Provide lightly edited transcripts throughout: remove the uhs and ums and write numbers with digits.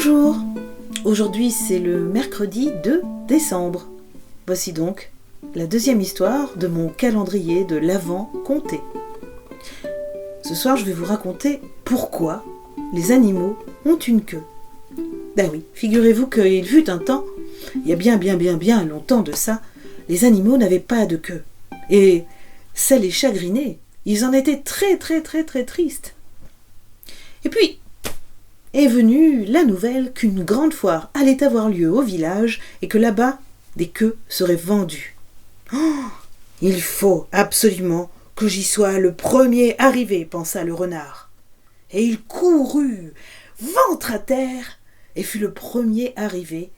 Bonjour. Aujourd'hui c'est le mercredi 2 décembre. Voici donc la deuxième histoire de mon calendrier de l'Avent compté. Ce soir je vais vous raconter pourquoi les animaux ont une queue. Ben oui, figurez-vous qu'il fut un temps, il y a bien longtemps de ça, les animaux n'avaient pas de queue. Et ça les chagrinait, ils en étaient très tristes. Et puis, est venue la nouvelle qu'une grande foire allait avoir lieu au village et que là-bas, des queues seraient vendues. Oh, il faut absolument que j'y sois le premier arrivé, pensa le renard. Et il courut, ventre à terre, et fut le premier arrivé,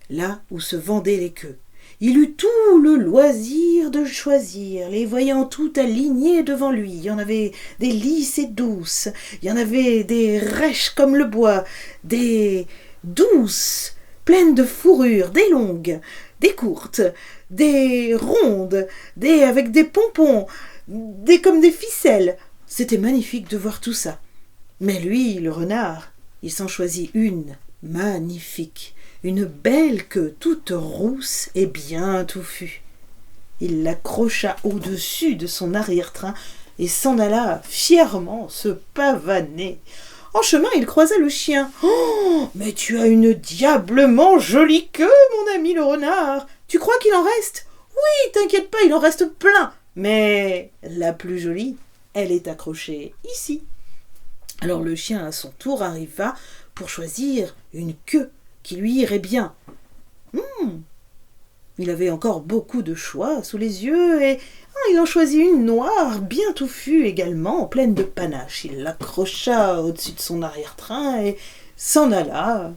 là où se vendaient les queues. Il eut tout le loisir de choisir, les voyant toutes alignées devant lui. Il y en avait des lisses et douces, il y en avait des rêches comme le bois, des douces, pleines de fourrure, des longues, des courtes, des rondes, des avec des pompons, des comme des ficelles. C'était magnifique de voir tout ça. Mais lui, le renard, il s'en choisit une magnifique. Une belle queue toute rousse et bien touffue. Il l'accrocha au-dessus de son arrière-train et s'en alla fièrement se pavaner. En chemin, il croisa le chien. « Oh, mais tu as une diablement jolie queue, mon ami le renard. Tu crois qu'il en reste ? Oui, t'inquiète pas, il en reste plein. Mais la plus jolie, elle est accrochée ici. » Alors le chien, à son tour, arriva pour choisir une queue qui lui irait bien. Il avait encore beaucoup de choix sous les yeux et il en choisit une noire, bien touffue également, pleine de panache. Il l'accrocha au-dessus de son arrière-train et s'en alla.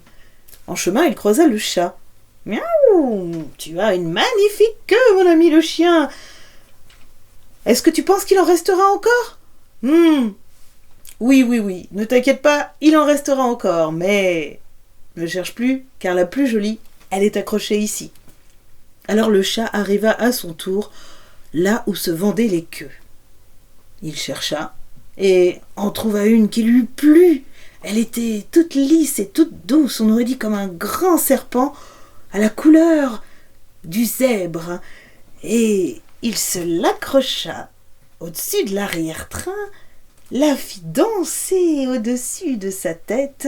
En chemin, il croisa le chat. « Miaou, tu as une magnifique queue, mon ami le chien. Est-ce que tu penses qu'il en restera encore ? Oui, ne t'inquiète pas, il en restera encore, mais ne cherche plus, car la plus jolie, elle est accrochée ici. » Alors le chat arriva à son tour là où se vendaient les queues. Il chercha et en trouva une qui lui plut. Elle était toute lisse et toute douce, on aurait dit comme un grand serpent à la couleur du zèbre. Et il se l'accrocha au-dessus de l'arrière-train, la fit danser au-dessus de sa tête.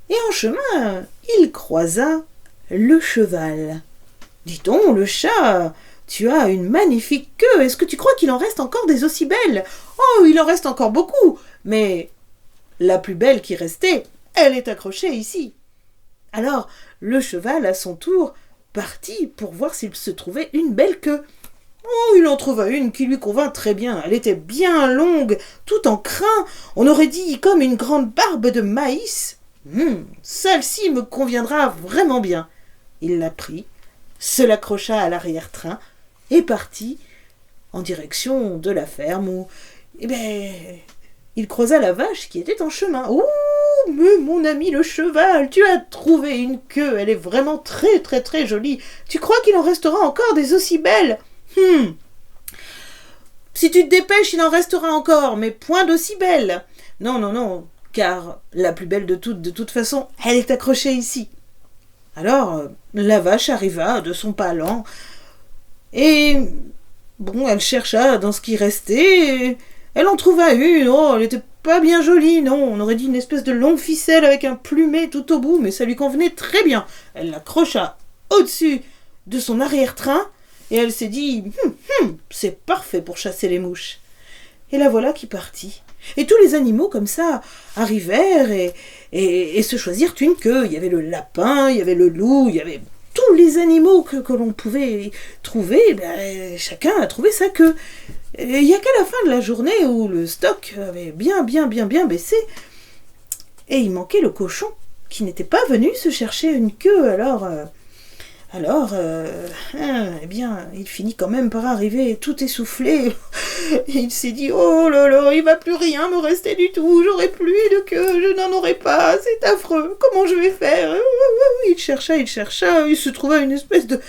Et en chemin, il croisa le cheval. « Dis donc, le chat, tu as une magnifique queue. Est-ce que tu crois qu'il en reste encore des aussi belles ? Oh, il en reste encore beaucoup, mais la plus belle qui restait, elle est accrochée ici. » Alors, le cheval, à son tour, partit pour voir s'il se trouvait une belle queue. Oh, il en trouva une qui lui convint très bien. Elle était bien longue, tout en crin, on aurait dit comme une grande barbe de maïs. Celle-ci me conviendra vraiment bien. Il la prit, se l'accrocha à l'arrière-train et partit en direction de la ferme où, il croisa la vache qui était en chemin. « Oh, mais mon ami le cheval, tu as trouvé une queue, elle est vraiment très jolie. Tu crois qu'il en restera encore des aussi belles ? Si tu te dépêches, il en restera encore, mais point d'aussi belles. Non, car la plus belle de toutes, de toute façon, elle est accrochée ici. » Alors, la vache arriva de son pas lent, et elle chercha dans ce qui restait, et elle en trouva une. Oh, elle n'était pas bien jolie, non, on aurait dit une espèce de longue ficelle avec un plumet tout au bout, mais ça lui convenait très bien. Elle l'accrocha au-dessus de son arrière-train, et elle s'est dit « c'est parfait pour chasser les mouches ». Et la voilà qui partit. Et tous les animaux, comme ça, arrivèrent et se choisirent une queue. Il y avait le lapin, il y avait le loup, il y avait tous les animaux que l'on pouvait trouver. Chacun a trouvé sa queue. Et il n'y a qu'à la fin de la journée où le stock avait bien baissé. Et il manquait le cochon, qui n'était pas venu se chercher une queue. Alors, il finit quand même par arriver tout essoufflé. Il s'est dit « Oh là là, il va plus rien me rester du tout, j'aurai plus de queue, je n'en aurai pas, c'est affreux, comment je vais faire ?» Il chercha, il se trouva une espèce de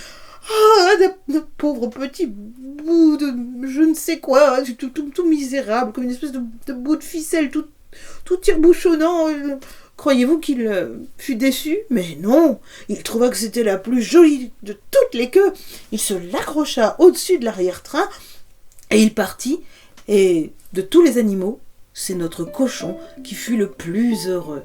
pauvre petit bout de je ne sais quoi, tout misérable, comme une espèce de bout de ficelle tout tout tire-bouchonnant. Croyez-vous qu'il fut déçu? Mais non, il trouva que c'était la plus jolie de toutes les queues. Il se l'accrocha au-dessus de l'arrière-train et il partit. Et de tous les animaux, c'est notre cochon qui fut le plus heureux.